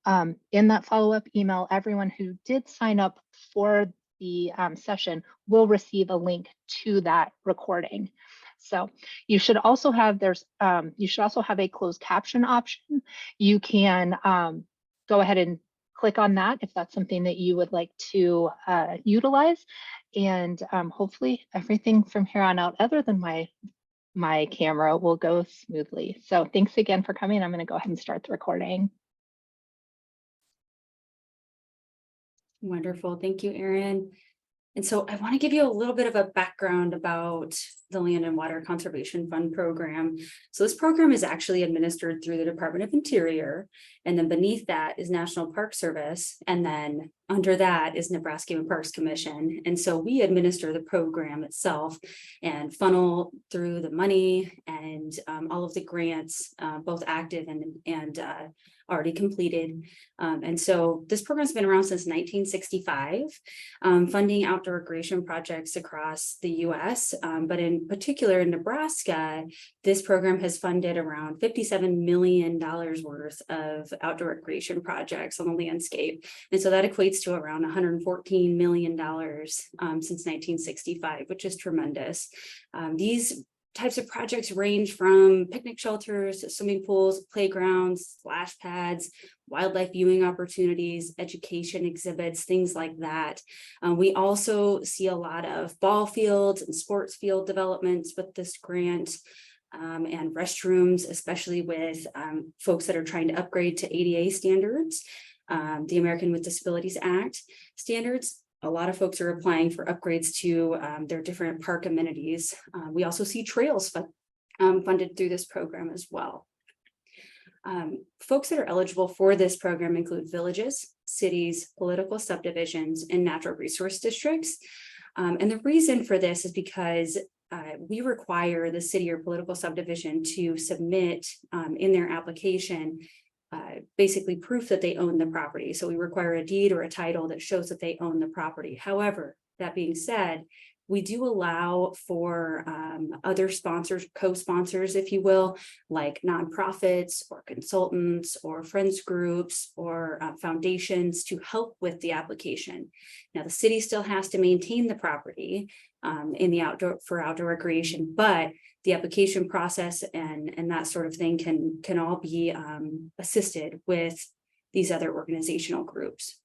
In that follow-up email, everyone who did sign up for the session will receive a link to that recording. So you should also have a closed caption option. You can go ahead and click on that if that's something that you would like to utilize. And hopefully everything from here on out, other than my camera, will go smoothly. So thanks again for coming. I'm going to go ahead and start the recording. Wonderful. Thank you, Erin. And so I want to give you a little bit of a background about the Land and Water Conservation Fund program. So this program is actually administered through the Department of Interior, and then beneath that is National Park Service, and then under that is Nebraska Game and Parks Commission. And so we administer the program itself and funnel through the money and all of the grants, both active and already completed. And so this program has been around since 1965, funding outdoor recreation projects across the US, but in particular in Nebraska, this program has funded around $57 million worth of outdoor recreation projects on the landscape. And so that equates to around $114 million since 1965, which is tremendous. These types of projects range from picnic shelters, swimming pools, playgrounds, splash pads, wildlife viewing opportunities, education exhibits, things like that. We also see a lot of ball fields and sports field developments with this grant. And restrooms, especially with folks that are trying to upgrade to ADA standards, the American with Disabilities Act standards. A lot of folks are applying for upgrades to their different park amenities. We also see trails funded through this program as well. Folks that are eligible for this program include villages, cities, political subdivisions, and natural resource districts. And the reason for this is because we require the city or political subdivision to submit in their application basically proof that they own the property. So we require a deed or a title that shows that they own the property. However, that being said, we do allow for other sponsors, co-sponsors, if you will, like nonprofits or consultants or friends groups or foundations to help with the application. Now, the city still has to maintain the property in the outdoor recreation, but the application process and that sort of thing can all be assisted with these other organizational groups.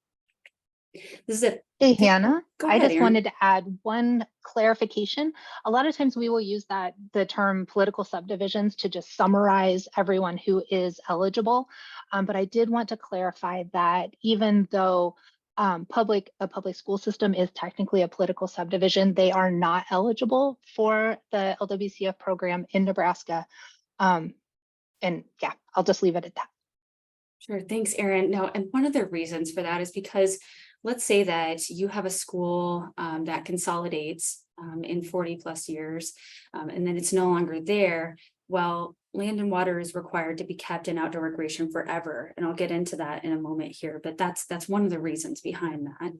This is Hey, Hannah, I just Erin. wanted to add one clarification. A lot of times we will use the term political subdivisions to just summarize everyone who is eligible. But I did want to clarify that even though a public school system is technically a political subdivision, they are not eligible for the LWCF program in Nebraska. And yeah, I'll just leave it at that. Sure, thanks, Erin. No, and one of the reasons for that is because let's say that you have a school that consolidates in 40 plus years, and then it's no longer there. Well, Land and Water is required to be kept in outdoor recreation forever. And I'll get into that in a moment here, but that's one of the reasons behind that.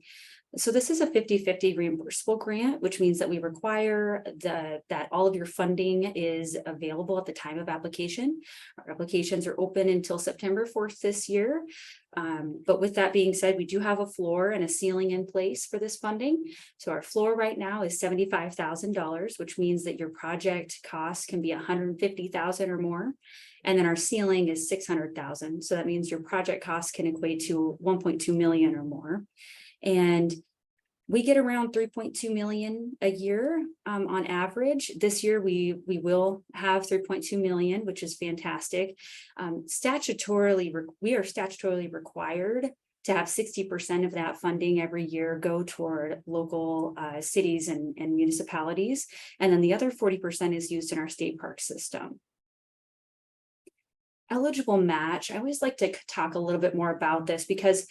So this is a 50-50 reimbursable grant, which means that we require that all of your funding is available at the time of application. Our applications are open until September 4th this year. But with that being said, we do have a floor and a ceiling in place for this funding. So our floor right now is $75,000, which means that your project cost can be $150,000 or more. And then our ceiling is $600,000. So that means your project cost can equate to $1.2 million or more. And we get around $3.2 million a year on average. This year, we will have $3.2 million, which is fantastic. Statutorily, we are statutorily required to have 60% of that funding every year go toward local cities and municipalities. And then the other 40% is used in our state park system. Eligible match, I always like to talk a little bit more about this because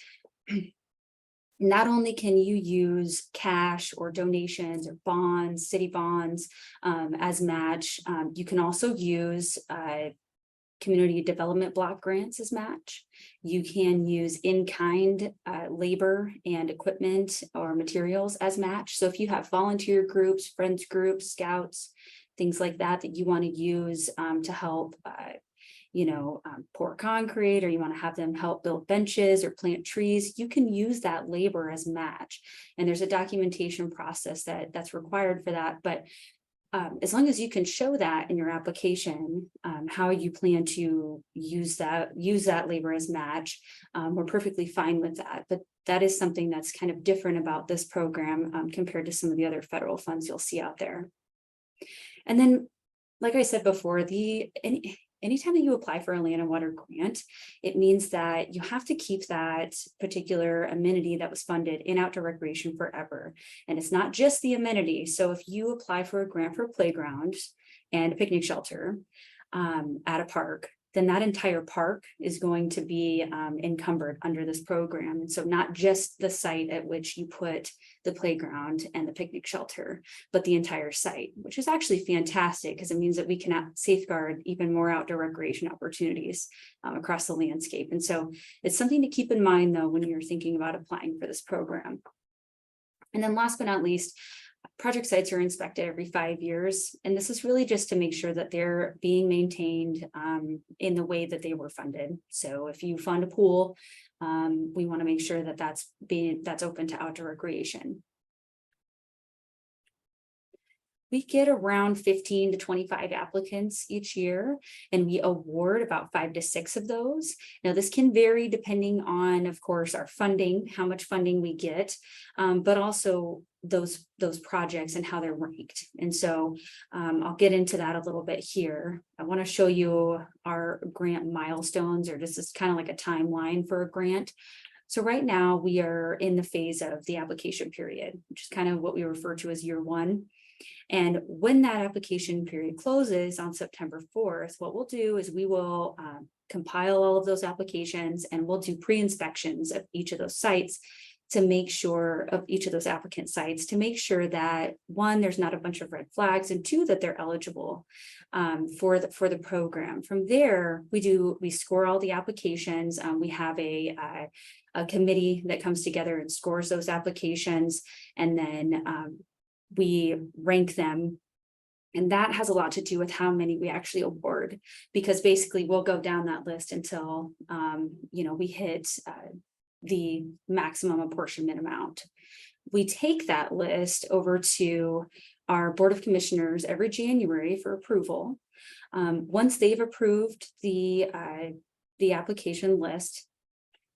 not only can you use cash or donations or bonds, city bonds as match, you can also use community development block grants as match. You can use in-kind labor and equipment or materials as match. So if you have volunteer groups, friends groups, scouts, things like that you want to use to help pour concrete, or you want to have them help build benches or plant trees, you can use that labor as match. And there's a documentation process that's required for that. But as long as you can show that in your application, how you plan to use that labor as match, we're perfectly fine with that. But that is something that's kind of different about this program compared to some of the other federal funds you'll see out there. And then, like I said before, anytime that you apply for a land and water grant, it means that you have to keep that particular amenity that was funded in outdoor recreation forever. And it's not just the amenity. So if you apply for a grant for a playground and a picnic shelter at a park, then that entire park is going to be encumbered under this program. And so not just the site at which you put the playground and the picnic shelter, but the entire site, which is actually fantastic because it means that we can safeguard even more outdoor recreation opportunities across the landscape. And so it's something to keep in mind, though, when you're thinking about applying for this program. And then last but not least, project sites are inspected every 5 years, and this is really just to make sure that they're being maintained in the way that they were funded. So if you fund a pool, we want to make sure that that's open to outdoor recreation. We get around 15 to 25 applicants each year, and we award about 5 to 6 of those. Now, this can vary depending on, of course, our funding, how much funding we get, but also those projects and how they're ranked. And so I'll get into that a little bit here. I want to show you our grant milestones, or just as kind of like a timeline for a grant. So right now we are in the phase of the application period, which is kind of what we refer to as year 1. And when that application period closes on September 4th, what we'll do is we will compile all of those applications, and we'll do pre-inspections of each of those sites to make sure of each of those applicant sites to make sure that 1, there's not a bunch of red flags, and 2, that they're eligible for the program. From there, we score all the applications. We have a committee that comes together and scores those applications, and then we rank them. And that has a lot to do with how many we actually award, because basically we'll go down that list until we hit the maximum apportionment amount. We take that list over to our Board of Commissioners every January for approval. Once they've approved the application list,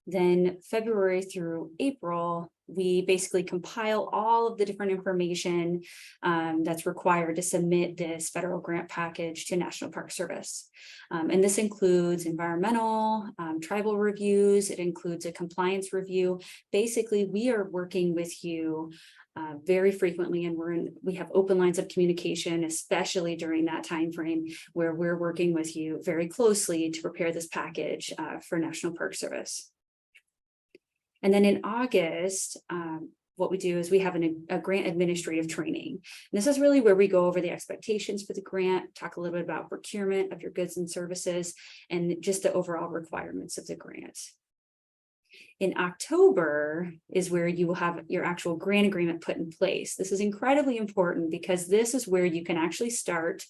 then February through April, we basically compile all of the different information that's required to submit this federal grant package to National Park Service. And this includes environmental, tribal reviews. It includes a compliance review. Basically, we are working with you very frequently, and we have open lines of communication, especially during that time frame where we're working with you very closely to prepare this package for National Park Service. And then in August, what we do is we have a grant administrative training. And this is really where we go over the expectations for the grant, talk a little bit about procurement of your goods and services, and just the overall requirements of the grant. In October is where you will have your actual grant agreement put in place. This is incredibly important because this is where you can actually start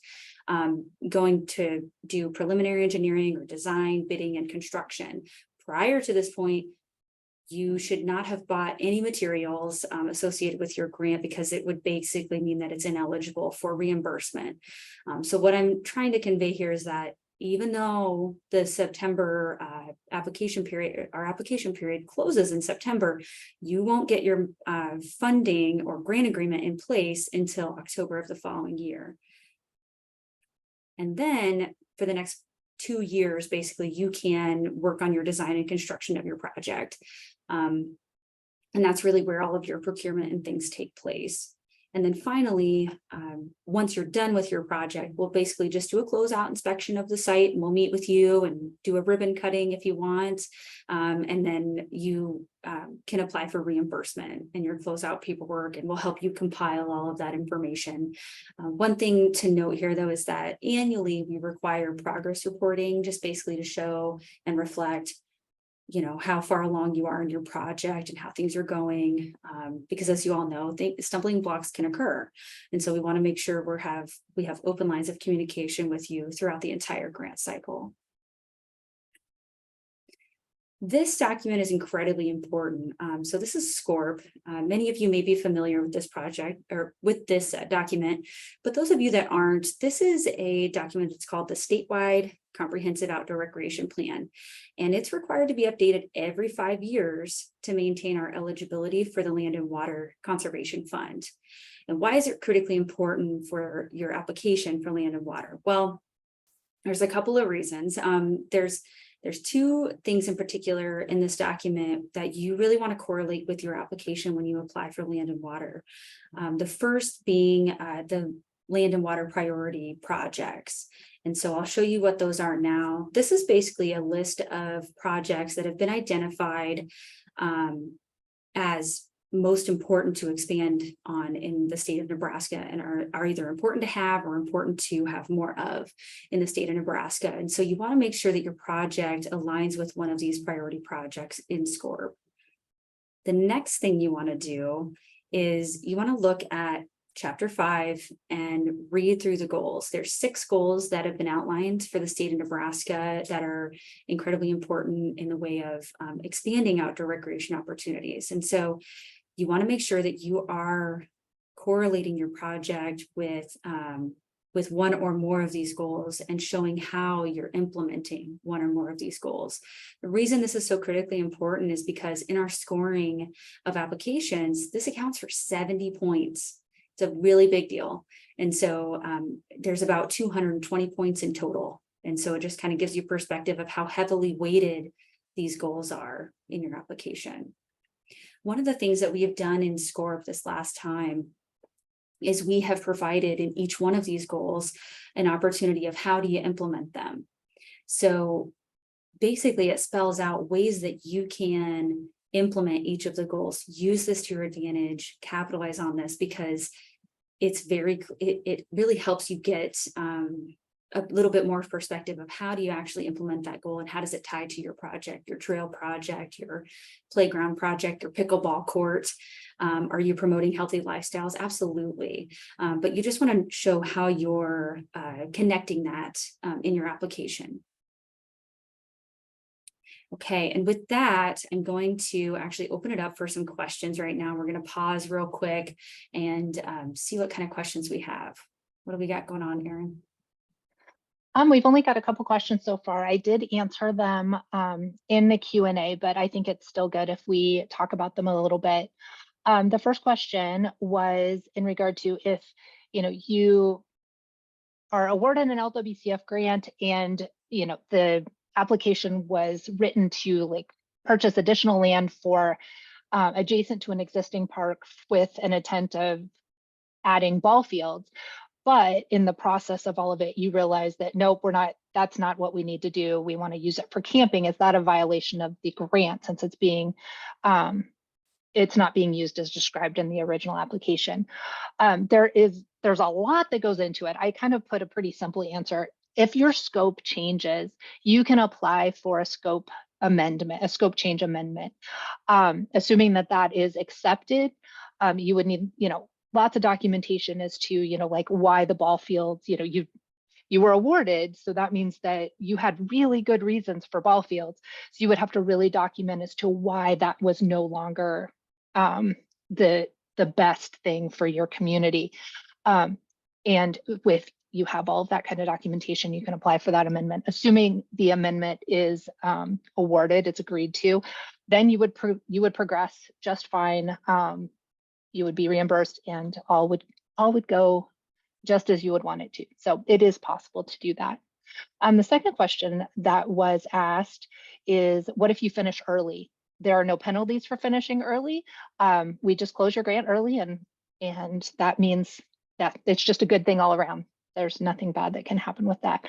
going to do preliminary engineering or design, bidding, and construction. Prior to this point, you should not have bought any materials associated with your grant, because it would basically mean that it's ineligible for reimbursement. So what I'm trying to convey here is that even though the September our application period closes in September, you won't get your funding or grant agreement in place until October of the following year. And then for the next 2 years, basically, you can work on your design and construction of your project. And that's really where all of your procurement and things take place. And then finally, once you're done with your project, we'll basically just do a closeout inspection of the site, and we'll meet with you and do a ribbon cutting if you want. And then you can apply for reimbursement in your closeout paperwork, and we'll help you compile all of that information. One thing to note here, though, is that annually we require progress reporting, just basically to show and reflect how far along you are in your project and how things are going, because as you all know, stumbling blocks can occur. And so we want to make sure we have open lines of communication with you throughout the entire grant cycle. This document is incredibly important. So this is SCORP. Many of you may be familiar with this project or with this document, but those of you that aren't, this is a document that's called the Statewide Comprehensive Outdoor Recreation Plan. And it's required to be updated every 5 years to maintain our eligibility for the Land and Water Conservation Fund. And why is it critically important for your application for land and water? Well, there's a couple of reasons. There's two things in particular in this document that you really want to correlate with your application when you apply for land and water. The first being the land and water priority projects. And so I'll show you what those are now. This is basically a list of projects that have been identified as most important to expand on in the state of Nebraska and are either important to have or important to have more of in the state of Nebraska. And so you want to make sure that your project aligns with one of these priority projects in SCORP. The next thing you want to do is you want to look at Chapter 5 and read through the goals. There's 6 goals that have been outlined for the state of Nebraska that are incredibly important in the way of expanding outdoor recreation opportunities. And so you want to make sure that you are correlating your project with one or more of these goals and showing how you're implementing one or more of these goals. The reason this is so critically important is because in our scoring of applications, this accounts for 70 points. It's a really big deal. And so there's about 220 points in total. And so it just kind of gives you perspective of how heavily weighted these goals are in your application. One of the things that we have done in SCORP this last time is we have provided in each one of these goals an opportunity of how do you implement them. So basically it spells out ways that you can implement each of the goals, use this to your advantage, capitalize on this, because it really helps you get a little bit more perspective of how do you actually implement that goal and how does it tie to your project, your trail project, your playground project, your pickleball court. Are you promoting healthy lifestyles? Absolutely. But you just want to show how you're connecting that in your application. Okay, and with that, I'm going to actually open it up for some questions right now. We're going to pause real quick and see what kind of questions we have. What do we got going on, Erin? We've only got a couple questions so far. I did answer them in the Q&A, but I think it's still good if we talk about them a little bit. The first question was in regard to if you are awarded an LWCF grant and the application was written to purchase additional land for adjacent to an existing park with an intent of adding ball fields. But in the process of all of it, you realize that, nope, that's not what we need to do. We want to use it for camping. Is that a violation of the grant since it's not being used as described in the original application? There's a lot that goes into it. I kind of put a pretty simple answer. If your scope changes, you can apply for a scope change amendment. Assuming that is accepted, you would need, lots of documentation as to, why the ball fields, you were awarded. So that means that you had really good reasons for ball fields. So you would have to really document as to why that was no longer the best thing for your community. And with you have all of that kind of documentation, you can apply for that amendment. Assuming the amendment is awarded, it's agreed to, then you would progress just fine. You would be reimbursed and all would go just as you would want it to. So it is possible to do that. The second question that was asked is, what if you finish early? There are no penalties for finishing early. We just close your grant early and that means that it's just a good thing all around. There's nothing bad that can happen with that.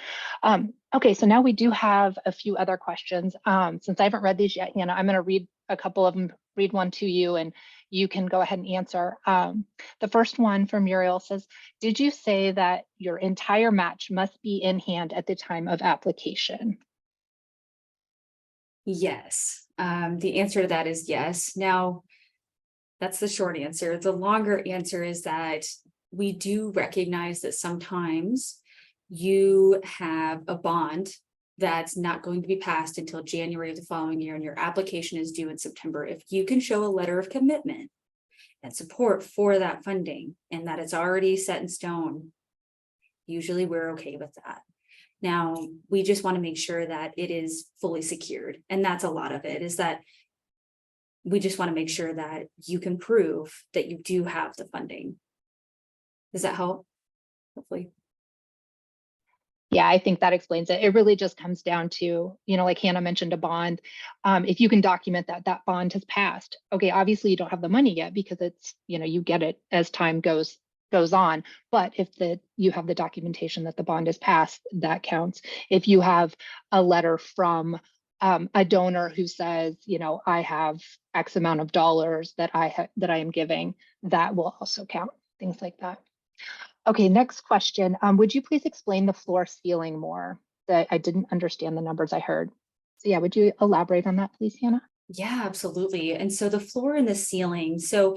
Okay, so now we do have a few other questions. Since I haven't read these yet, Hannah, I'm going to read a couple of them, read one to you, and you can go ahead and answer. The first one from Muriel says, did you say that your entire match must be in hand at the time of application? Yes, the answer to that is yes. Now, that's the short answer. The longer answer is that we do recognize that sometimes you have a bond that's not going to be passed until January of the following year, and your application is due in September, if you can show a letter of commitment and support for that funding and that it's already set in stone, usually we're okay with that. Now, we just want to make sure that it is fully secured. And that's a lot of it, is that we just want to make sure that you can prove that you do have the funding. Does that help? Hopefully. Yeah, I think that explains it. It really just comes down to, like Hannah mentioned, a bond. If you can document that that bond has passed. Okay, obviously you don't have the money yet because it's, you get it as time goes on. But if you have the documentation that the bond is passed, that counts. If you have a letter from a donor who says, I have X amount of dollars that I am giving, that will also count. Things like that. Okay, next question. Would you please explain the floor ceiling more? That I didn't understand the numbers I heard. So yeah, would you elaborate on that, please, Hannah? Yeah, absolutely. And so the floor and the ceiling. So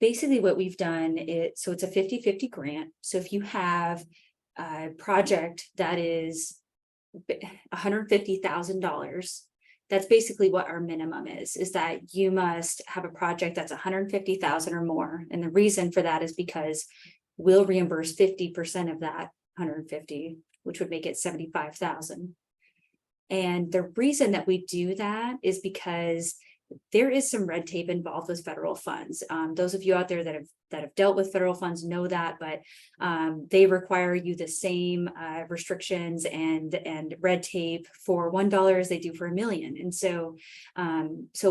basically what we've done is, so it's a 50-50 grant. So if you have a project that is $150,000, that's basically what our minimum is that you must have a project that's 150,000 or more. And the reason for that is because we'll reimburse 50% of that 150, which would make it 75,000. And the reason that we do that is because there is some red tape involved with federal funds. Those of you out there that have dealt with federal funds know that, but they require you the same restrictions and red tape for $1 as they do for $1 million. And so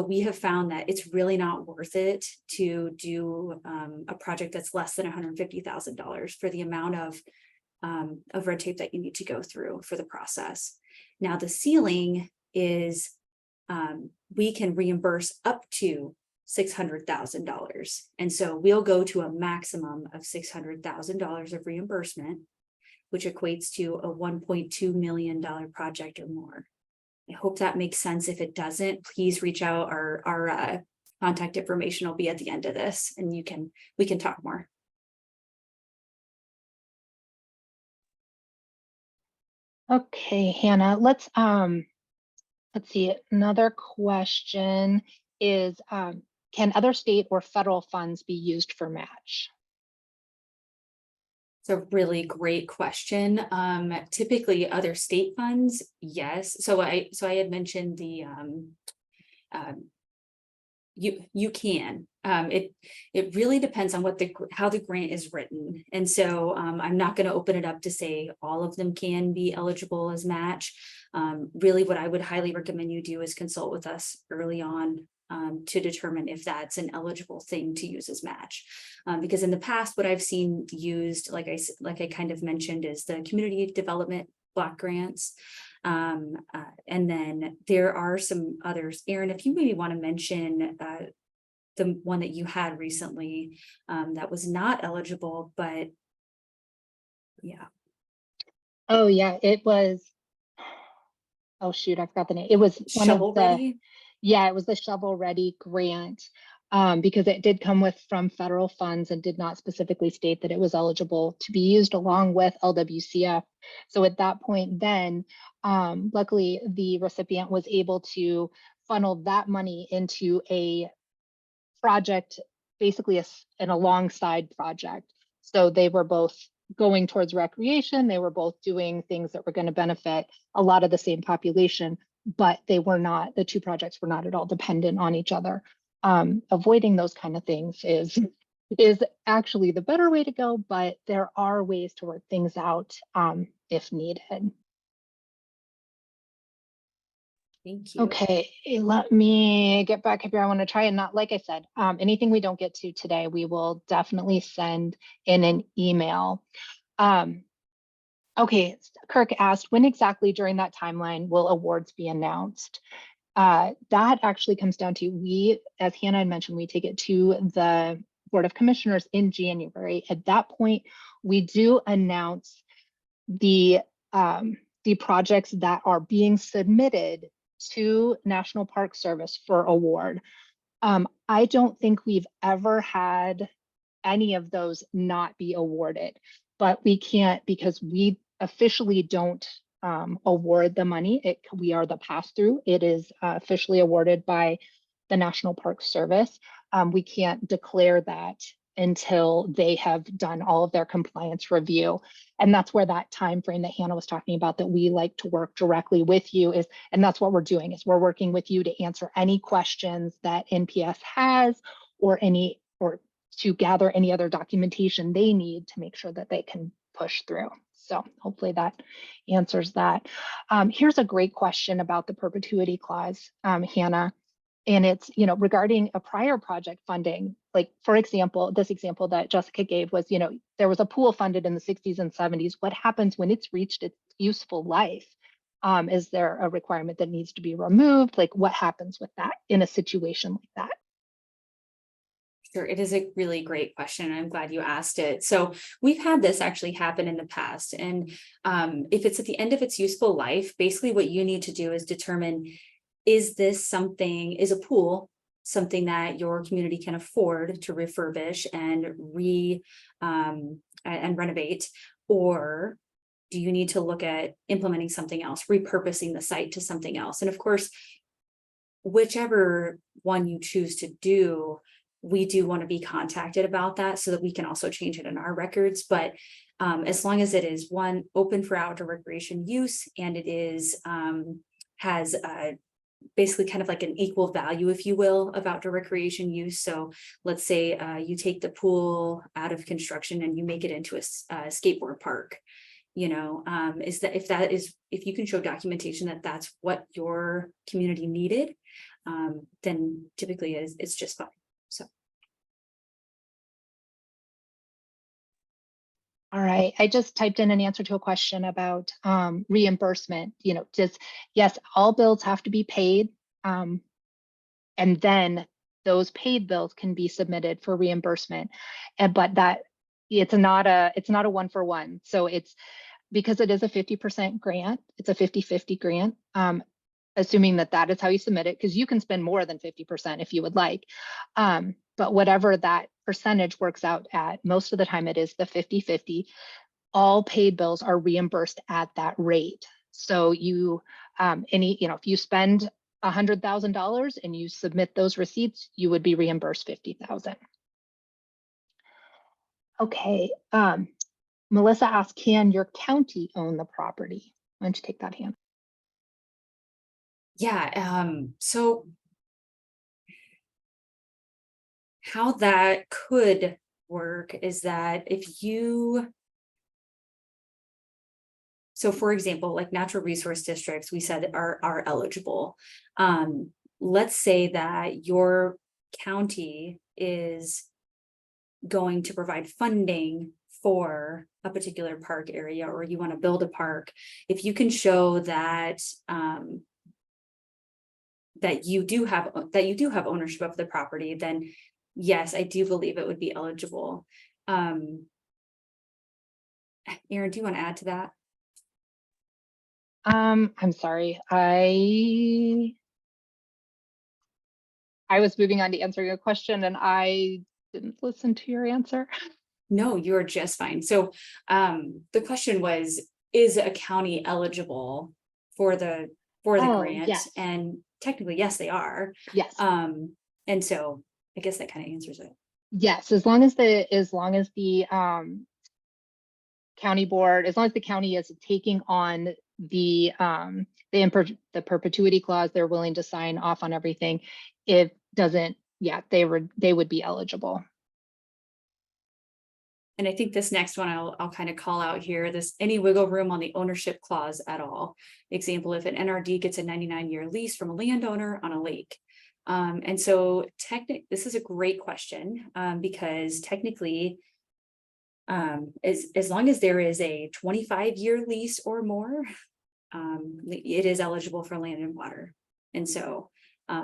we have found that it's really not worth it to do a project that's less than $150,000 for the amount of red tape that you need to go through for the process. Now the ceiling is we can reimburse up to $600,000. And so we'll go to a maximum of $600,000 of reimbursement, which equates to a $1.2 million project or more. I hope that makes sense. If it doesn't, please reach out. Our contact information will be at the end of this, and we can talk more. Okay, Hannah, let's see. Another question is, can other state or federal funds be used for match? It's a really great question. Typically other state funds, yes. So I had mentioned the you can. It really depends on how the grant is written. And so I'm not going to open it up to say all of them can be eligible as match. Really what I would highly recommend you do is consult with us early on to determine if that's an eligible thing to use as match. Because in the past, what I've seen used, like I kind of mentioned, is the community development block grants. And then there are some others. Erin, if you maybe want to mention the one that you had recently that was not eligible, but yeah. Oh yeah, it was, oh shoot, I forgot the name. It was one of Shovel the, ready? yeah, it was the Shovel Ready grant, because it did come from federal funds and did not specifically state that it was eligible to be used along with LWCF. So at that point then, luckily the recipient was able to funnel that money into a project, basically an alongside project. So they were both going towards recreation. They were both doing things that were going to benefit a lot of the same population, but the two projects were not at all dependent on each other. Avoiding those kind of things is actually the better way to go, but there are ways to work things out if needed. Thank you. Okay, let me get back up here. I want to try and not, like I said, anything we don't get to today, we will definitely send in an email. Okay, Kirk asked, when exactly during that timeline will awards be announced? That actually comes down to, as Hannah had mentioned, we take it to the Board of Commissioners in January. At that point, we do announce the projects that are being submitted to National Park Service for award. I don't think we've ever had any of those not be awarded, but we can't, because we officially don't award the money. We are the pass-through. It is officially awarded by the National Park Service. We can't declare that until they have done all of their compliance review. And that's where that time frame that Hannah was talking about, that we like to work directly with you is, and that's what we're doing, is we're working with you to answer any questions that NPS has, or to gather any other documentation they need to make sure that they can push through. So hopefully that answers that. Here's a great question about the perpetuity clause, Hannah. And it's, regarding a prior project funding, like, for example, this example that Jessica gave was, there was a pool funded in the 60s and 70s. What happens when it's reached its useful life? Is there a requirement that needs to be removed? Like, what happens with that in a situation like that? Sure, it is a really great question. I'm glad you asked it. So we've had this actually happen in the past. And if it's at the end of its useful life, basically what you need to do is determine, is a pool something that your community can afford to refurbish and and renovate, or do you need to look at implementing something else, repurposing the site to something else? And of course, whichever one you choose to do, we do want to be contacted about that so that we can also change it in our records. But as long as it is one open for outdoor recreation use, and it is has basically kind of like an equal value, if you will, of outdoor recreation use. So let's say you take the pool out of construction and you make it into a skateboard park. If you can show documentation that that's what your community needed, then typically it's just fine. So. All right, I just typed in an answer to a question about reimbursement. Yes, all bills have to be paid, and then those paid bills can be submitted for reimbursement. But that it's not a 1-for-1. So it's, because it is a 50% grant, it's a 50-50 grant. Assuming that is how you submit it, because you can spend more than 50% if you would like. But whatever that percentage works out at, most of the time it is the 50-50. All paid bills are reimbursed at that rate. So you, if you spend $100,000 and you submit those receipts, you would be reimbursed $50,000. Okay, Melissa asked, can your county own the property? Why don't you take that, Hannah? Yeah, so how that could work is that so for example, like natural resource districts, we said are eligible. Let's say that your county is going to provide funding for a particular park area, or you want to build a park. If you can show that that you do have ownership of the property, then yes, I do believe it would be eligible. Erin, do you want to add to that? I'm sorry. I was moving on to answering a question and I didn't listen to your answer. No, you're just fine. So the question was, is a county eligible for the grant? Yes. And technically, yes, they are. Yes. And so I guess that kind of answers it. Yes, as long as the county board, as long as the county is taking on the perpetuity clause, they're willing to sign off on everything. It doesn't, they would be eligible. And I think this next one I'll kind of call out here, any wiggle room on the ownership clause at all. Example, if an NRD gets a 99-year lease from a landowner on a lake. And so this is a great question, because technically, as long as there is a 25-year lease or more, it is eligible for land and water. And so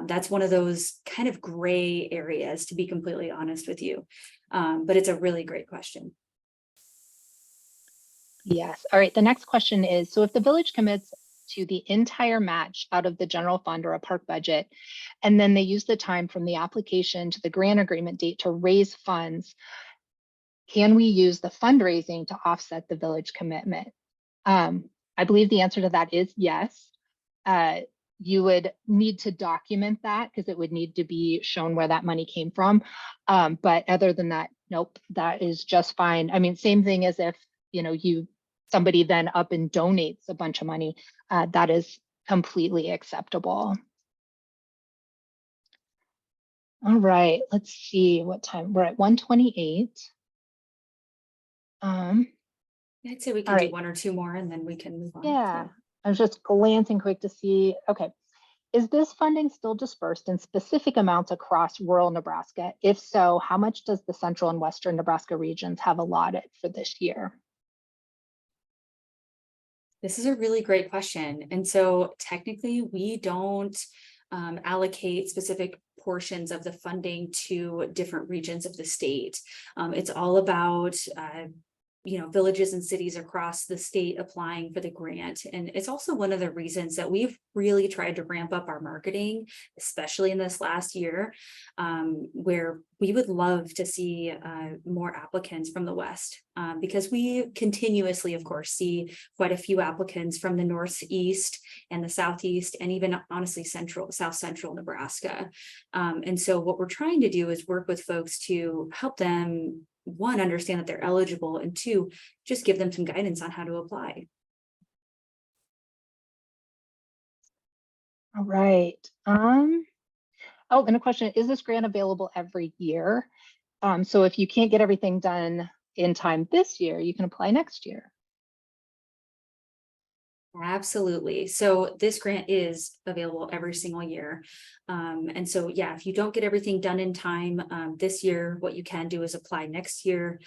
that's one of those kind of gray areas, to be completely honest with you. But it's a really great question. Yes. All right. The next question is, so if the village commits to the entire match out of the general fund or a park budget, and then they use the time from the application to the grant agreement date to raise funds, can we use the fundraising to offset the village commitment? I believe the answer to that is yes. You would need to document that because it would need to be shown where that money came from. But other than that, nope, that is just fine. I mean, same thing as if, you know, somebody then up and donates a bunch of money, that is completely acceptable. All right, let's see what time. We're at 1:28. I'd say we All can do right. one or two more and then we can move on. Yeah, I was just glancing quick to see. Okay. Is this funding still dispersed in specific amounts across rural Nebraska? If so, how much does the central and western Nebraska regions have allotted for this year? This is a really great question. And so technically we don't allocate specific portions of the funding to different regions of the state. It's all about villages and cities across the state applying for the grant. And it's also one of the reasons that we've really tried to ramp up our marketing, especially in this last year, where we would love to see more applicants from the West, because we continuously, of course, see quite a few applicants from the Northeast and the Southeast, and even honestly, South Central Nebraska. And so what we're trying to do is work with folks to help them, one, understand that they're eligible, and two, just give them some guidance on how to apply. All right. Oh, and a question, is this grant available every year? So if you can't get everything done in time this year, you can apply next year. Absolutely. So this grant is available every single year. And so, yeah, if you don't get everything done in time this year, what you can do is apply next year.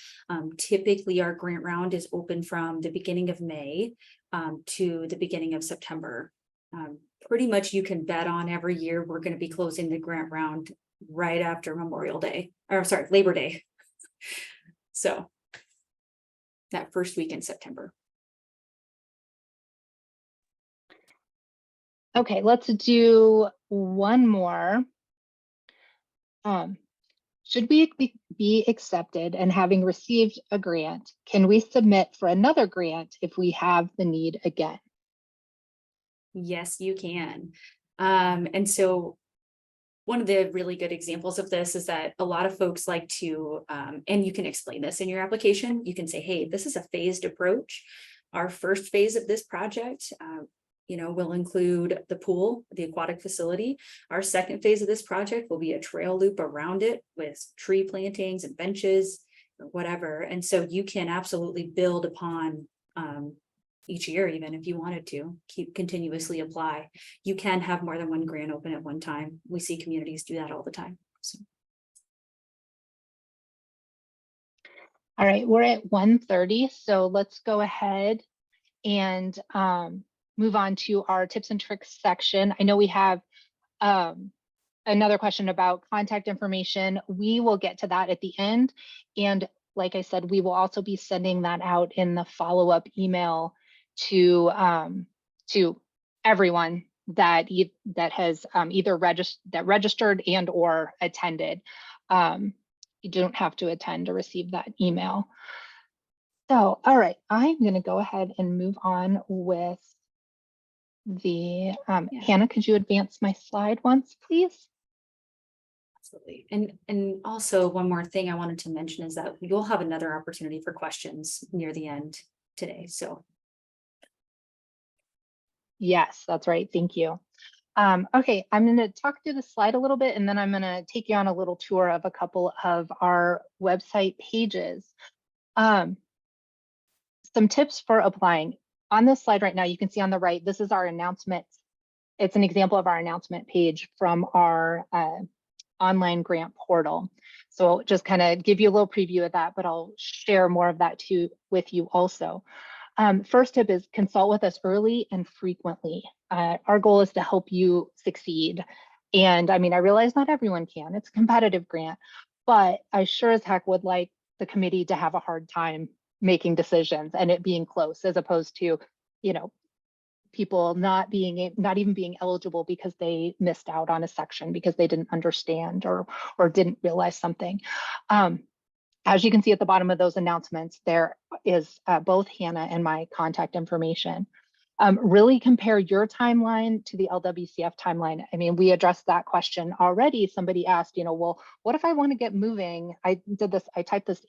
Typically, our grant round is open from the beginning of May to the beginning of September. Pretty much you can bet on every year we're going to be closing the grant round right after Labor Day. So that first week in September. Okay, let's do one more. Should we be accepted and having received a grant, can we submit for another grant if we have the need again? Yes, you can. And so one of the really good examples of this is that a lot of folks like to, and you can explain this in your application, you can say, hey, this is a phased approach. Our first phase of this project, will include the pool, the aquatic facility. Our second phase of this project will be a trail loop around it with tree plantings and benches or whatever. And so you can absolutely build upon each year, even if you wanted to continuously apply. You can have more than one grant open at one time. We see communities do that all the time. So. All right, we're at 1:30, so let's go ahead and move on to our tips and tricks section. I know we have another question about contact information. We will get to that at the end. And like I said, we will also be sending that out in the follow-up email to everyone that has either registered and or attended. You don't have to attend to receive that email. So, all right, I'm going to go ahead and move on with the Hannah, could you advance my slide once, please? Absolutely. And also one more thing I wanted to mention is that you'll have another opportunity for questions near the end today. So. Yes, that's right. Thank you. Okay, I'm going to talk through the slide a little bit, and then I'm going to take you on a little tour of a couple of our website pages. Some tips for applying. On this slide right now, you can see on the right, this is our announcement. It's an example of our announcement page from our online grant portal. So just kind of give you a little preview of that, but I'll share more of that too with you also. First tip is consult with us early and frequently. Our goal is to help you succeed. And I mean, I realize not everyone can, it's a competitive grant, but I sure as heck would like the committee to have a hard time making decisions and it being close, as opposed to, people not even being eligible because they missed out on a section because they didn't understand or didn't realize something. As you can see at the bottom of those announcements, there is both Hannah and my contact information. Really compare your timeline to the LWCF timeline. I mean, we addressed that question already. Somebody asked, well, what if I want to get moving? I typed this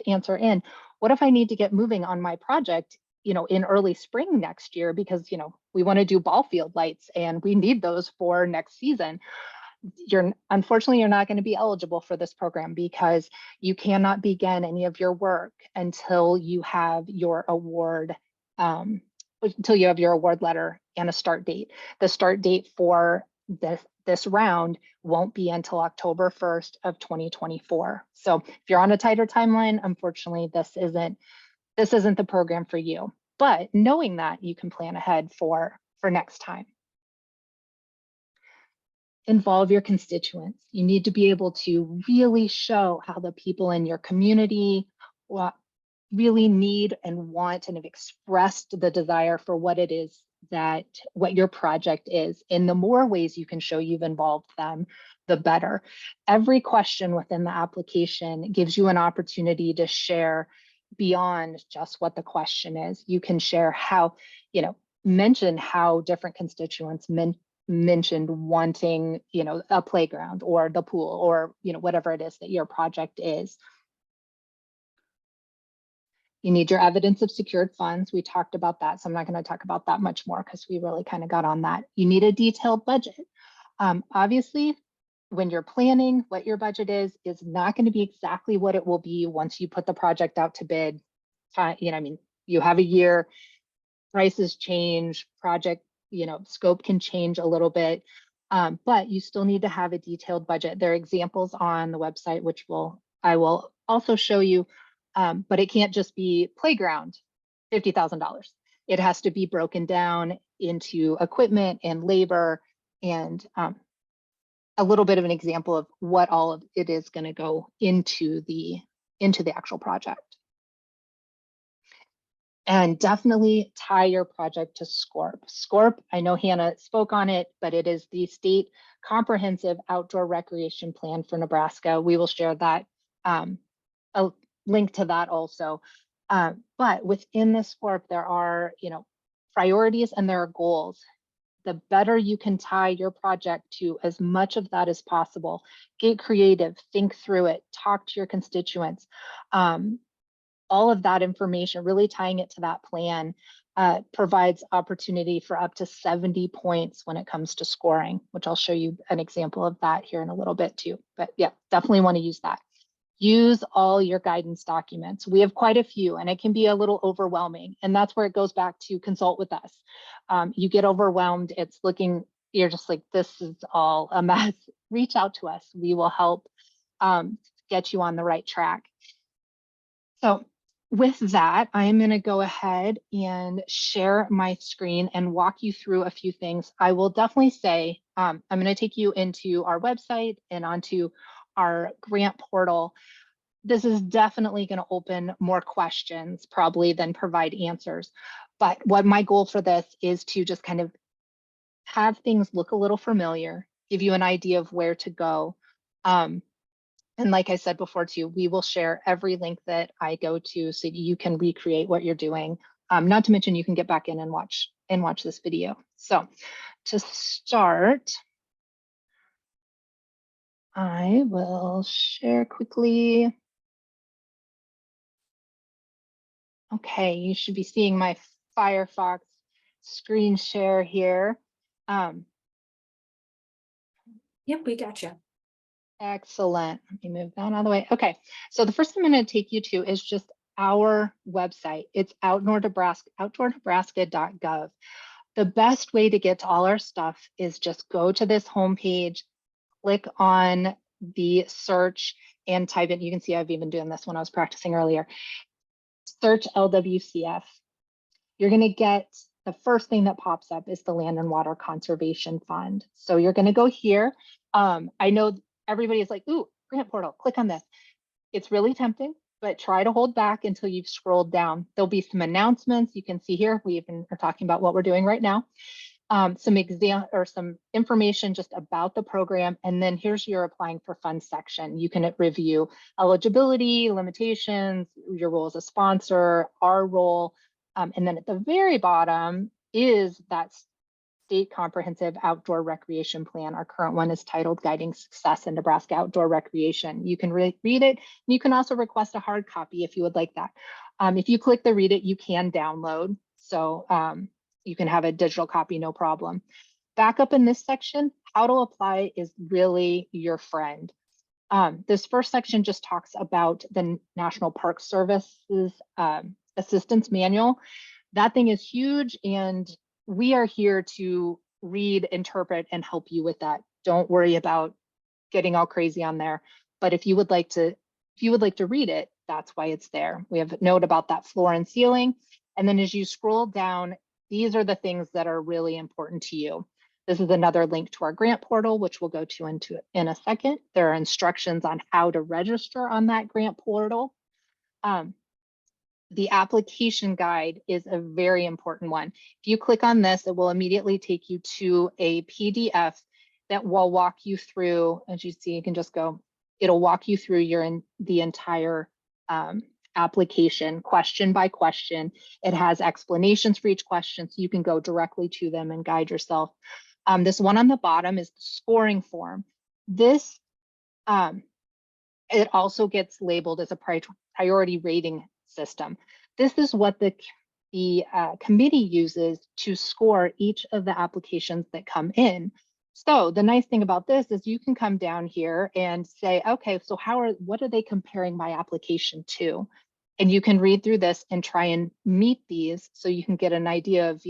answer in. What if I need to get moving on my project, in early spring next year, because, we want to do ball field lights and we need those for next season. Unfortunately, you're not going to be eligible for this program because you cannot begin any of your work until you have your award, until you have your award letter and a start date. The start date for this round won't be until October 1st of 2024. So if you're on a tighter timeline, unfortunately, this isn't the program for you. But knowing that, you can plan ahead for next time. Involve your constituents. You need to be able to really show how the people in your community really need and want and have expressed the desire for what it is what your project is. And the more ways you can show you've involved them, the better. Every question within the application gives you an opportunity to share beyond just what the question is. You can share how, mention how different constituents mentioned wanting, a playground or the pool or, whatever it is that your project is. You need your evidence of secured funds. We talked about that, so I'm not going to talk about that much more because we really kind of got on that. You need a detailed budget. Obviously, when you're planning what your budget is not going to be exactly what it will be once you put the project out to bid. You have a year, prices change, project, scope can change a little bit, but you still need to have a detailed budget. There are examples on the website, which I will also show you. But it can't just be playground, $50,000. It has to be broken down into equipment and labor and a little bit of an example of what all of it is going to go into the actual project. And definitely tie your project to SCORP. SCORP, I know Hannah spoke on it, but it is the State Comprehensive Outdoor Recreation Plan for Nebraska. We will share that a link to that also. But within the SCORP, there are, priorities and there are goals. The better you can tie your project to as much of that as possible, get creative, think through it, talk to your constituents. All of that information, really tying it to that plan, provides opportunity for up to 70 points when it comes to scoring, which I'll show you an example of that here in a little bit too. But yeah, definitely want to use that. Use all your guidance documents. We have quite a few and it can be a little overwhelming. And that's where it goes back to consult with us. You get overwhelmed, you're just like, this is all a mess. Reach out to us. We will help get you on the right track. So with that, I'm going to go ahead and share my screen and walk you through a few things. I will definitely say, I'm going to take you into our website and onto our grant portal. This is definitely going to open more questions probably than provide answers. But what my goal for this is to just kind of have things look a little familiar, give you an idea of where to go. And like I said before too, we will share every link that I go to so you can recreate what you're doing. Not to mention you can get back in and watch this video. So to start, I will share quickly. Okay, you should be seeing my Firefox screen share here. Yep, we got you. Excellent. Let me move that out of the way. Okay, so the first thing I'm going to take you to is just our website. It's outdoornebraska.gov. The best way to get to all our stuff is just go to this homepage, click on the search and type in. You can see I've even done this when I was practicing earlier. Search LWCF. You're going to get the first thing that pops up is the Land and Water Conservation Fund. So you're going to go here. I know everybody is like, ooh, grant portal, click on this. It's really tempting, but try to hold back until you've scrolled down. There'll be some announcements. You can see here, we even are talking about what we're doing right now. Some information just about the program. And then here's your applying for funds section. You can review eligibility, limitations, your role as a sponsor, our role. And then at the very bottom, is that State Comprehensive Outdoor Recreation Plan. Our current one is titled Guiding Success in Nebraska Outdoor Recreation. You can read it, and you can also request a hard copy if you would like that. If you click the read it, you can download. So you can have a digital copy, no problem. Back up in this section, how to apply is really your friend. This first section just talks about the National Park Service's Assistance Manual. That thing is huge, and we are here to read, interpret, and help you with that. Don't worry about getting all crazy on there. But if you would like to read it, that's why it's there. We have a note about that floor and ceiling. And then as you scroll down, these are the things that are really important to you. This is another link to our grant portal, which we'll go to in a second. There are instructions on how to register on that grant portal. The application guide is a very important one. If you click on this, it will immediately take you to a PDF that will walk you through. As you see, you can just go, it'll walk you through the entire application question by question. It has explanations for each question, so you can go directly to them and guide yourself. This one on the bottom is the scoring form. This, it also gets labeled as a priority rating system. This is what the committee uses to score each of the applications that come in. So the nice thing about this is you can come down here and say, okay, so what are they comparing my application to? And you can read through this and try and meet these so you can get an idea of,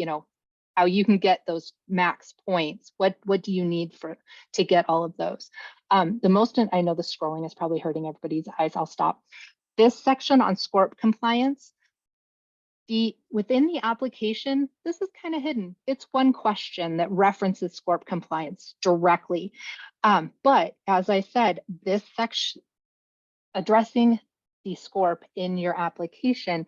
how you can get those max points. What do you need to get all of those? I know the scrolling is probably hurting everybody's eyes. I'll stop. This section on SCORP compliance, within the application, this is kind of hidden. It's one question that references SCORP compliance directly. But as I said, this section addressing the SCORP in your application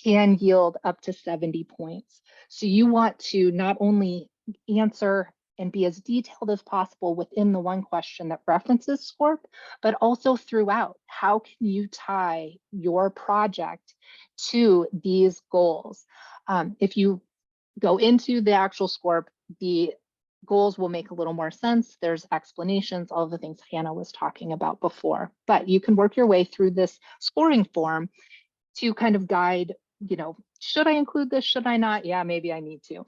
can yield up to 70 points. So you want to not only answer and be as detailed as possible within the one question that references SCORP, but also throughout. How can you tie your project to these goals? If you go into the actual SCORP, the goals will make a little more sense. There's explanations, all of the things Hannah was talking about before, but you can work your way through this scoring form to kind of guide, should I include this? Should I not? Yeah, maybe I need to.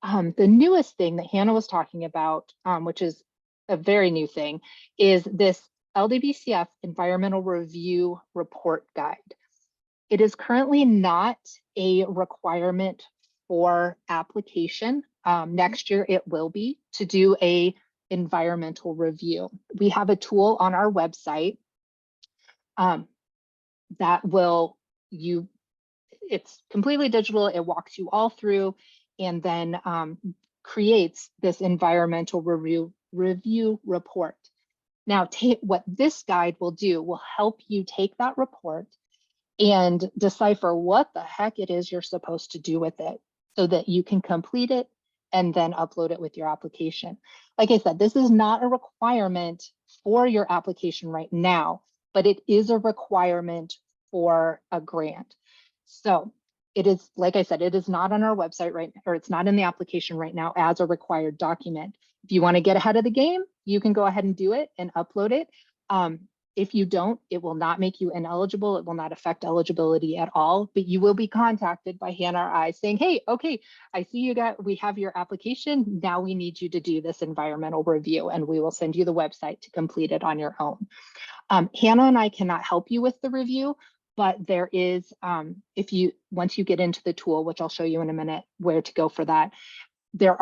The newest thing that Hannah was talking about, which is a very new thing, is this LWCF Environmental Review Report Guide. It is currently not a requirement for application. Next year, it will be to do a environmental review. We have a tool on our website that it's completely digital. It walks you all through and then creates this environmental review report. Now, what this guide will do will help you take that report and decipher what the heck it is you're supposed to do with it so that you can complete it and then upload it with your application. Like I said, this is not a requirement for your application right now, but it is a requirement for a grant. So it is, like I said, it is not on our website or it's not in the application right now as a required document. If you want to get ahead of the game, you can go ahead and do it and upload it. If you don't, it will not make you ineligible. It will not affect eligibility at all, but you will be contacted by Hannah or I saying, hey, okay, I see we have your application. Now we need you to do this environmental review, and we will send you the website to complete it on your own. Hannah and I cannot help you with the review, but there is, once you get into the tool, which I'll show you in a minute where to go for that, there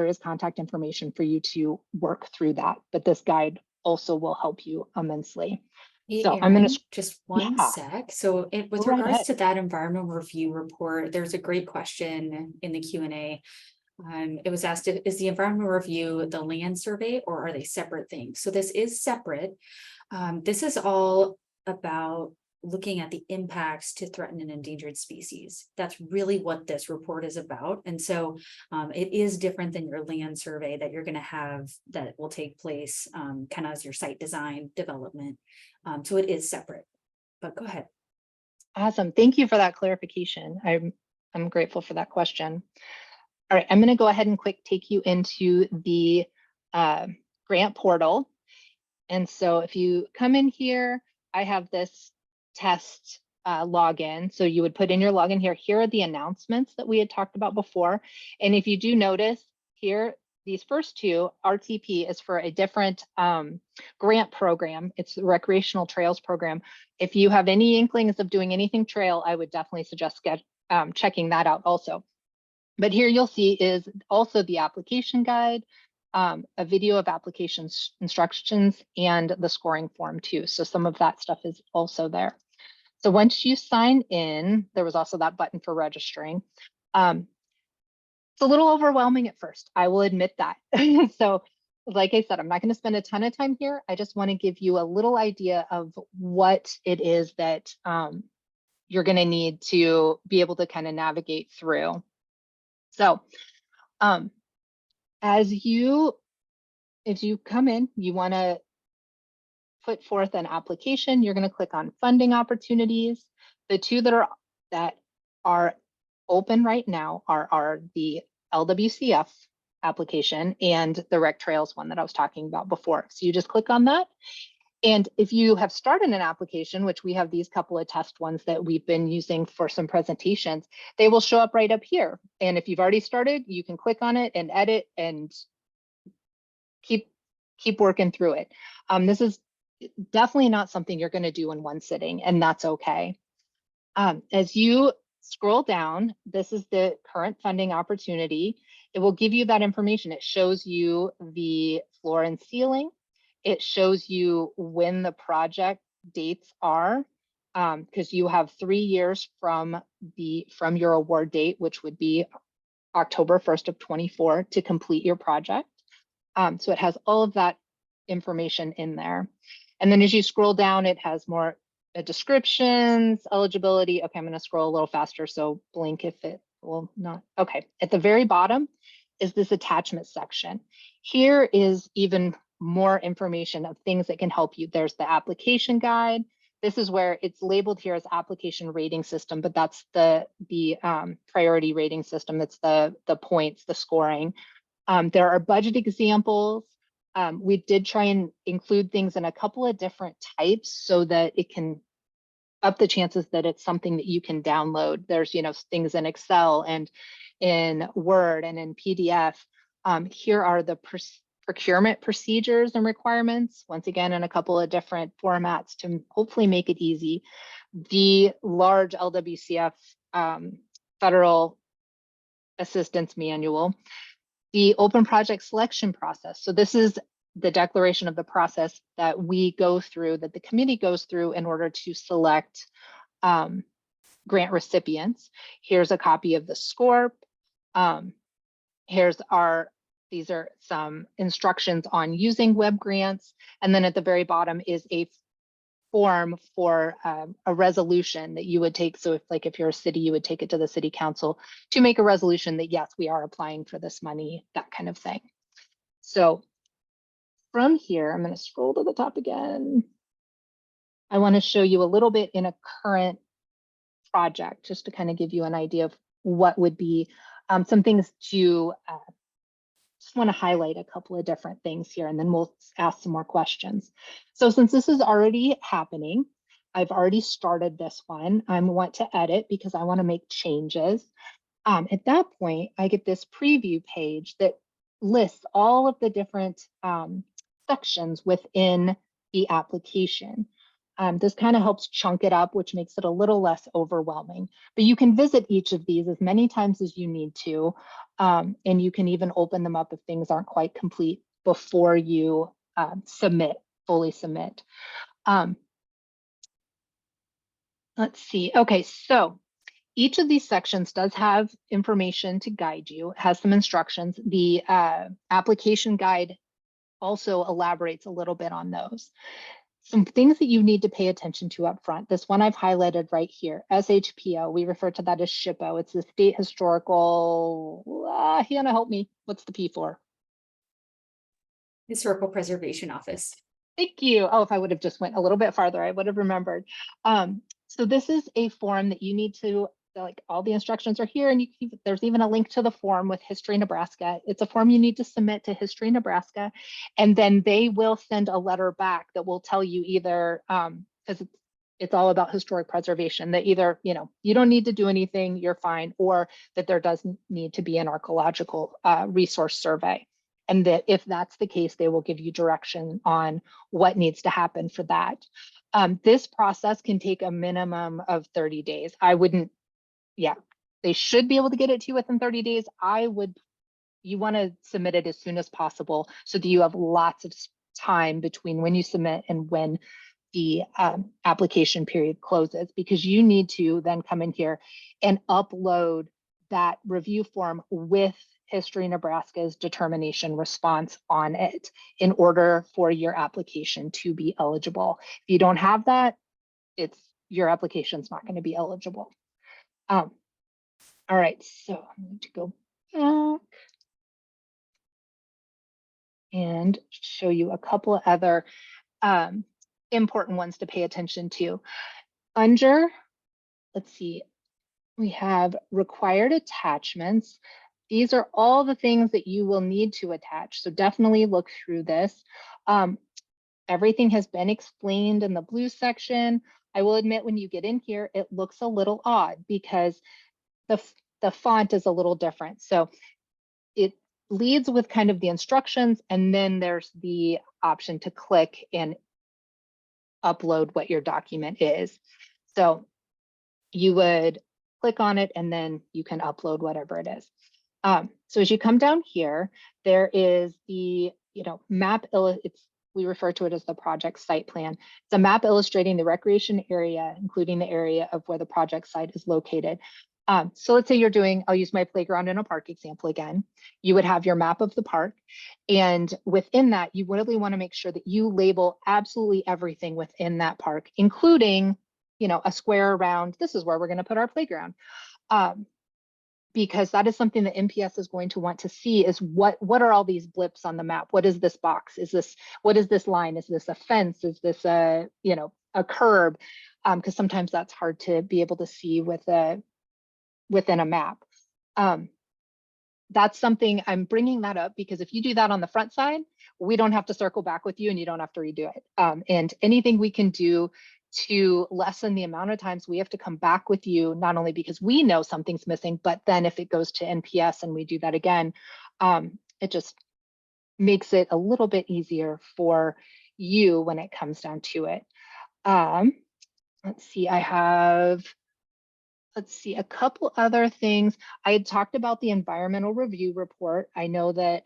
is contact information for you to work through that, but this guide also will help you immensely. Hey, So Erin, I'm going to just one sec. So with regards to that environmental review report, there's a great question in the Q&A. It was asked, is the environmental review the land survey, or are they separate things? So this is separate. This is all about looking at the impacts to threatened and endangered species. That's really what this report is about. And so it is different than your land survey that you're going to have that will take place kind of as your site design development. So it is separate, but go ahead. Awesome. Thank you for that clarification. I'm grateful for that question. All right, I'm going to go ahead and take you into the grant portal. And so if you come in here, I have this test login. So you would put in your login here. Here are the announcements that we had talked about before. And if you do notice here, these first two, RTP is for a different grant program. It's the Recreational Trails Program. If you have any inklings of doing anything trail, I would definitely suggest checking that out also. But here you'll see is also the application guide, a video of application instructions, and the scoring form too. So some of that stuff is also there. So once you sign in, there was also that button for registering. It's a little overwhelming at first, I will admit that. So like I said, I'm not going to spend a ton of time here. I just want to give you a little idea of what it is that you're going to need to be able to kind of navigate through. So if you come in, you want to put forth an application, you're going to click on funding opportunities. The two that are open right now are the LWCF application and the Rec Trails one that I was talking about before. So you just click on that. And if you have started an application, which we have these couple of test ones that we've been using for some presentations, they will show up right up here. And if you've already started, you can click on it and edit and keep working through it. This is definitely not something you're going to do in one sitting, and that's okay. As you scroll down, this is the current funding opportunity. It will give you that information. It shows you the floor and ceiling. It shows you when the project dates are, because you have 3 years from your award date, which would be October 1st of 24 to complete your project. So it has all of that information in there. And then as you scroll down, it has more descriptions, eligibility. Okay, I'm going to scroll a little faster, so blink if it will not. Okay, at the very bottom is this attachment section. Here is even more information of things that can help you. There's the application guide. This is where it's labeled here as application rating system, but that's the priority rating system. It's the points, the scoring. There are budget examples. We did try and include things in a couple of different types so that it can up the chances that it's something that you can download. There's, things in Excel and in Word and in PDF. Here are the procurement procedures and requirements, once again, in a couple of different formats to hopefully make it easy. The large LWCF federal assistance manual, the open project selection process. So this is the declaration of the process that we go through, that the committee goes through in order to select grant recipients. Here's a copy of the SCORP. These are some instructions on using web grants. And then at the very bottom is a form for a resolution that you would take. So if you're a city, you would take it to the city council to make a resolution that, yes, we are applying for this money, that kind of thing. So from here, I'm going to scroll to the top again. I want to show you a little bit in a current project, just to kind of give you an idea of what would be some things to just want to highlight a couple of different things here, and then we'll ask some more questions. So since this is already happening, I've already started this one. I want to edit because I want to make changes. At that point, I get this preview page that lists all of the different sections within the application. This kind of helps chunk it up, which makes it a little less overwhelming. But you can visit each of these as many times as you need to, and you can even open them up if things aren't quite complete before you fully submit. Let's see. Okay, so each of these sections does have information to guide you, has some instructions. The application guide also elaborates a little bit on those. Some things that you need to pay attention to up front. This one I've highlighted right here, SHPO. We refer to that as SHPO. It's the State Historical, Hannah, help me. What's the P for? Historical Preservation Office. Thank you. Oh, if I would have just went a little bit farther, I would have remembered. So this is a form that you need to like all the instructions are here, and there's even a link to the form with History Nebraska. It's a form you need to submit to History Nebraska, and then they will send a letter back that will tell you either, because it's all about historic preservation, that either, you don't need to do anything, you're fine, or that there does need to be an archaeological resource survey. And that if that's the case, they will give you direction on what needs to happen for that. This process can take a minimum of 30 days. They should be able to get it to you within 30 days. You want to submit it as soon as possible so that you have lots of time between when you submit and when the application period closes, because you need to then come in here and upload that review form with History Nebraska's determination response on it in order for your application to be eligible. If you don't have that, your application's not going to be eligible. All right, so I'm going to go back and show you a couple of other important ones to pay attention to. Under, let's see, we have required attachments. These are all the things that you will need to attach. So definitely look through this. Everything has been explained in the blue section. I will admit, when you get in here, it looks a little odd because the font is a little different. So it leads with kind of the instructions, and then there's the option to click and upload what your document is. So you would click on it and then you can upload whatever it is. So as you come down here, there is the map. We refer to it as the project site plan. It's a map illustrating the recreation area, including the area of where the project site is located. So let's say I'll use my playground in a park example again. You would have your map of the park, and within that, you really want to make sure that you label absolutely everything within that park, including, a square around, this is where we're going to put our playground. Because that is something that NPS is going to want to see, is what are all these blips on the map? What is this box? What is this line? Is this a fence? Is this a curb? Because sometimes that's hard to be able to see within a map. That's something I'm bringing that up because if you do that on the front side, we don't have to circle back with you and you don't have to redo it. And anything we can do to lessen the amount of times we have to come back with you, not only because we know something's missing, but then if it goes to NPS and we do that again, it just makes it a little bit easier for you when it comes down to it. Let's see, a couple other things. I had talked about the environmental review report. I know that,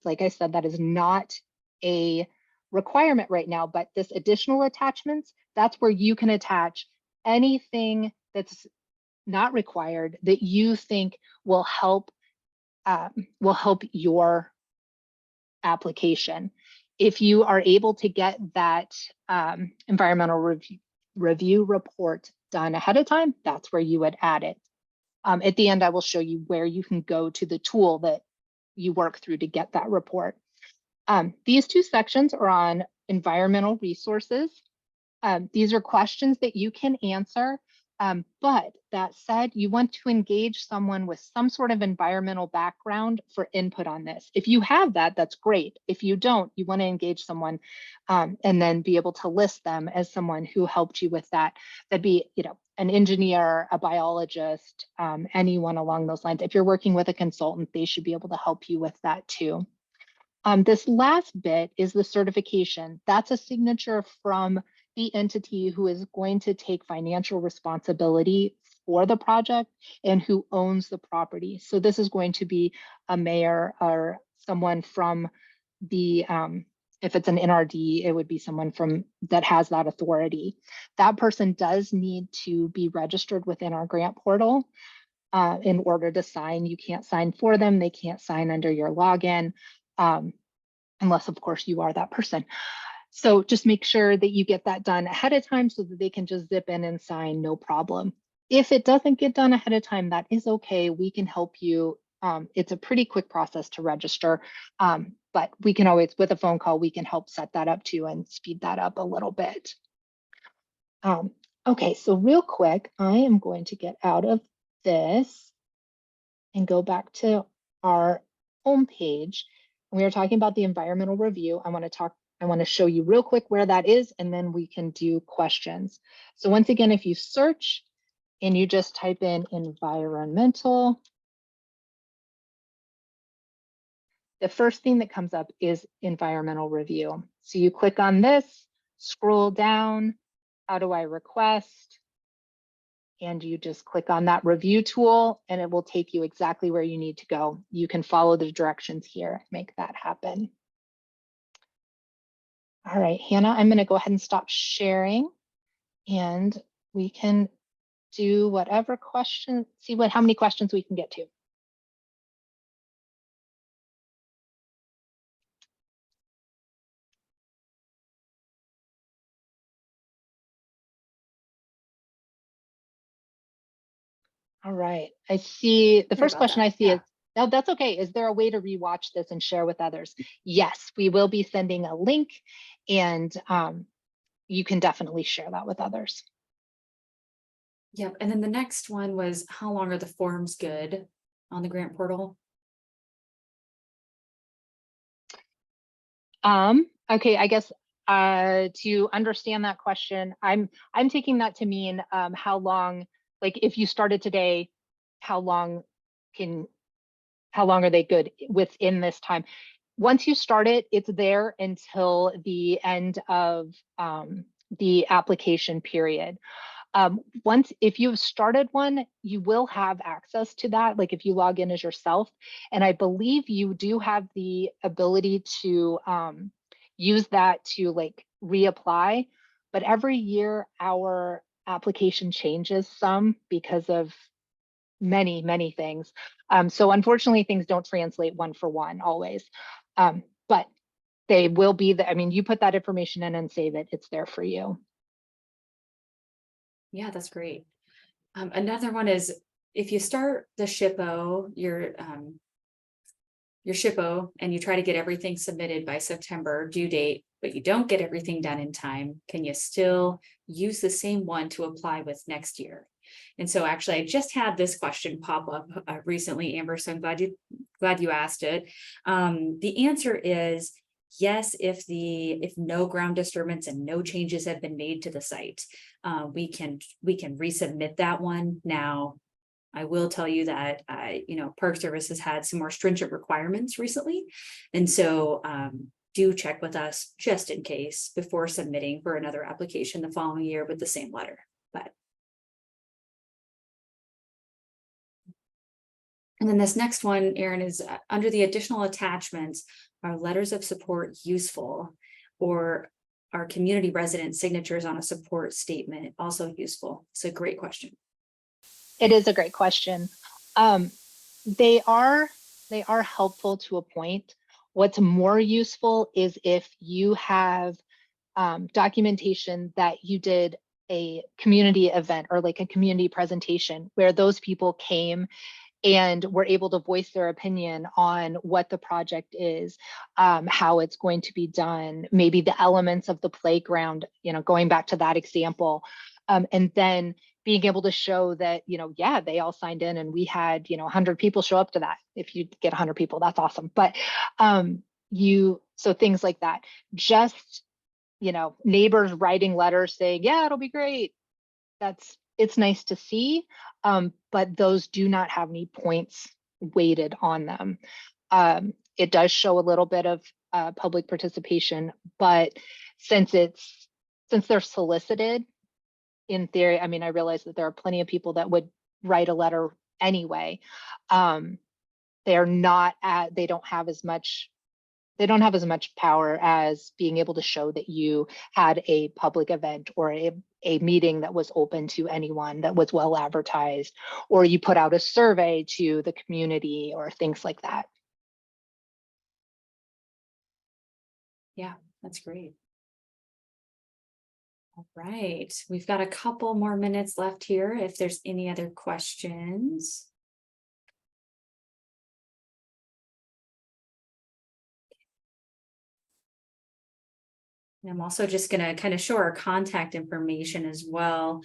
like I said, that is not a requirement right now, but this additional attachments, that's where you can attach anything that's not required that you think will help your application. If you are able to get that environmental review report done ahead of time, that's where you would add it. At the end, I will show you where you can go to the tool that you work through to get that report. These two sections are on environmental resources. These are questions that you can answer, but that said, you want to engage someone with some sort of environmental background for input on this. If you have that, that's great. If you don't, you want to engage someone and then be able to list them as someone who helped you with that. That'd be, an engineer, a biologist, anyone along those lines. If you're working with a consultant, they should be able to help you with that too. This last bit is the certification. That's a signature from the entity who is going to take financial responsibility for the project and who owns the property. So this is going to be a mayor or someone from the, if it's an NRD, it would be someone that has that authority. That person does need to be registered within our grant portal in order to sign. You can't sign for them. They can't sign under your login. Unless, of course, you are that person. So just make sure that you get that done ahead of time so that they can just zip in and sign, no problem. If it doesn't get done ahead of time, that is okay. We can help you. It's a pretty quick process to register, but we can always, with a phone call, we can help set that up too and speed that up a little bit. Okay, so real quick, I am going to get out of this and go back to our home page, we are talking about the environmental review. I want to show you real quick where that is, and then we can do questions. So once again, if you search and you just type in environmental, the first thing that comes up is environmental review. So you click on this, scroll down, how do I request? And you just click on that review tool and it will take you exactly where you need to go. You can follow the directions here, make that happen. All right, Hannah, I'm going to go ahead and stop sharing and we can do whatever questions, see how many questions we can get to. All right, I see the first question I see is, no, that's okay. Is there a way to rewatch this and share with others? Yes, we will be sending a link and you can definitely share that with others. Yep, and then the next one was, how long are the forms good on the grant portal? Okay, I guess to understand that question, I'm taking that to mean how long, like if you started today, how long are they good within this time? Once you start it, it's there until the end of the application period. If you've started one, you will have access to that, like if you log in as yourself. And I believe you do have the ability to use that to like reapply. But every year our application changes some because of many, many things. So unfortunately, things don't translate one for one always. But they will be I mean, you put that information in and save it, it's there for you. Yeah, that's great. Another one is, if you start the SHPO, your SHPO, and you try to get everything submitted by September due date, but you don't get everything done in time, can you still use the same one to apply with next year? And so actually, I just had this question pop up recently, Amber, so I'm glad you asked it. The answer is yes, if no ground disturbance and no changes have been made to the site, we can resubmit that one. Now, I will tell you that Park Service has had some more stringent requirements recently, and so do check with us just in case before submitting for another application the following year with the same letter. And then this next one, Erin, is under the additional attachments, are letters of support useful, or are community resident signatures on a support statement also useful? It's a great question. It is a great question. They are helpful to a point. What's more useful is if you have documentation that you did a community event or like a community presentation where those people came and were able to voice their opinion on what the project is, how it's going to be done, maybe the elements of the playground, going back to that example. And then being able to show that, yeah, they all signed in and we had, 100 people show up to that. If you get 100 people, that's awesome. But so things like that, just, neighbors writing letters saying, yeah, it'll be great. It's nice to see, but those do not have any points weighted on them. It does show a little bit of public participation, but since they're solicited, in theory, I mean, I realize that there are plenty of people that would write a letter anyway. They don't have as much power as being able to show that you had a public event or a meeting that was open to anyone, that was well advertised, or you put out a survey to the community or things like that. Yeah, that's great. All right, we've got a couple more minutes left here if there's any other questions. I'm also just going to kind of show our contact information as well.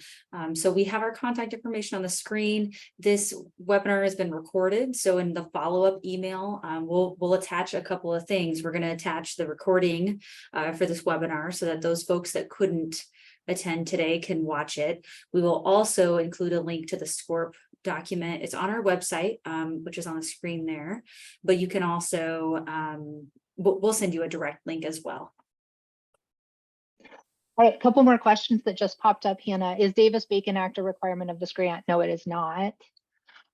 So we have our contact information on the screen. This webinar has been recorded. So in the follow-up email, we'll attach a couple of things. We're going to attach the recording for this webinar so that those folks that couldn't attend today can watch it. We will also include a link to the SCORP document. It's on our website, which is on the screen there, but you can also, we'll send you a direct link as well. All right, a couple more questions that just popped up, Hannah. Is Davis-Bacon Act a requirement of this grant? No, it is not.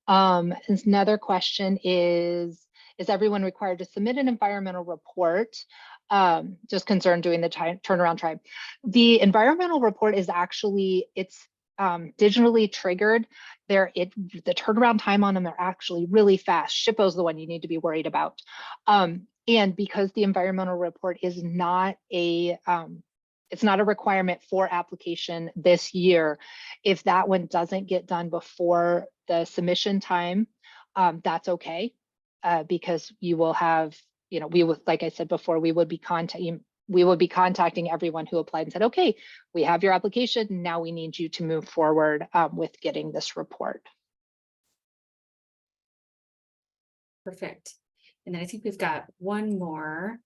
Another question is everyone required to submit an environmental report? Just concerned doing the turnaround time. The environmental report is actually, it's digitally triggered. The turnaround time on them are actually really fast. SHPO is the one you need to be worried about. And because the environmental report is not a, it's not a requirement for application this year, if that one doesn't get done before the submission time, that's okay, because you will have, you know, we would, like I said before, we would be contacting everyone who applied and said, okay, we have your application. Now we need you to move forward with getting this report. Perfect. And then I think we've got one more.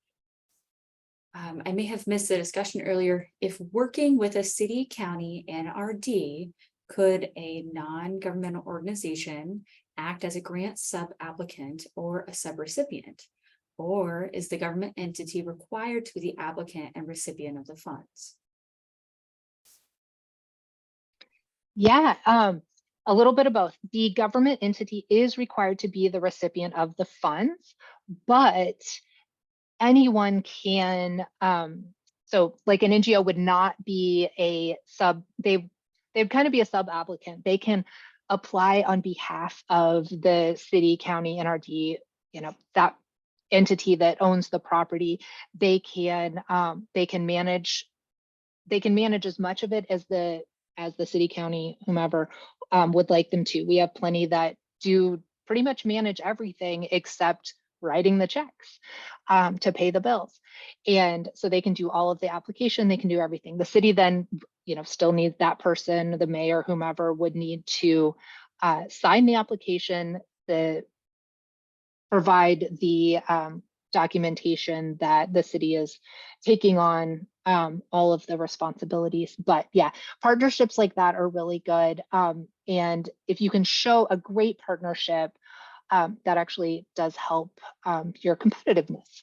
I may have missed the discussion earlier. If working with a city, county, NRD, could a non-governmental organization act as a grant sub-applicant or a sub-recipient? Or is the government entity required to be the applicant and recipient of the funds? Yeah, a little bit of both. The government entity is required to be the recipient of the funds, but anyone can, so like an NGO would not be a sub, they'd kind of be a sub applicant. They can apply on behalf of the city, county, NRD, you know, that entity that owns the property. They can manage as much of it as the city, county, whomever would like them to. We have plenty that do pretty much manage everything except writing the checks to pay the bills. And so they can do all of the application, they can do everything. The city then, you know, still needs that person, the mayor, whomever would need to sign the application, provide the documentation that the city is taking on all of the responsibilities. But yeah, partnerships like that are really good. And if you can show a great partnership, that actually does help your competitiveness.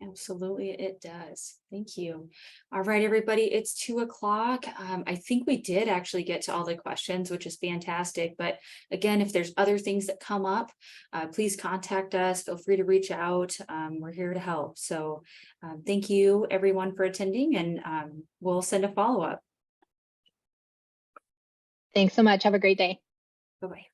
Absolutely, it does. Thank you. All right, everybody, it's 2 o'clock. I think we did actually get to all the questions, which is fantastic. But again, if there's other things that come up, please contact us. Feel free to reach out. We're here to help. So thank you, everyone, for attending, and we'll send a follow-up. Thanks so much. Have a great day. Bye-bye.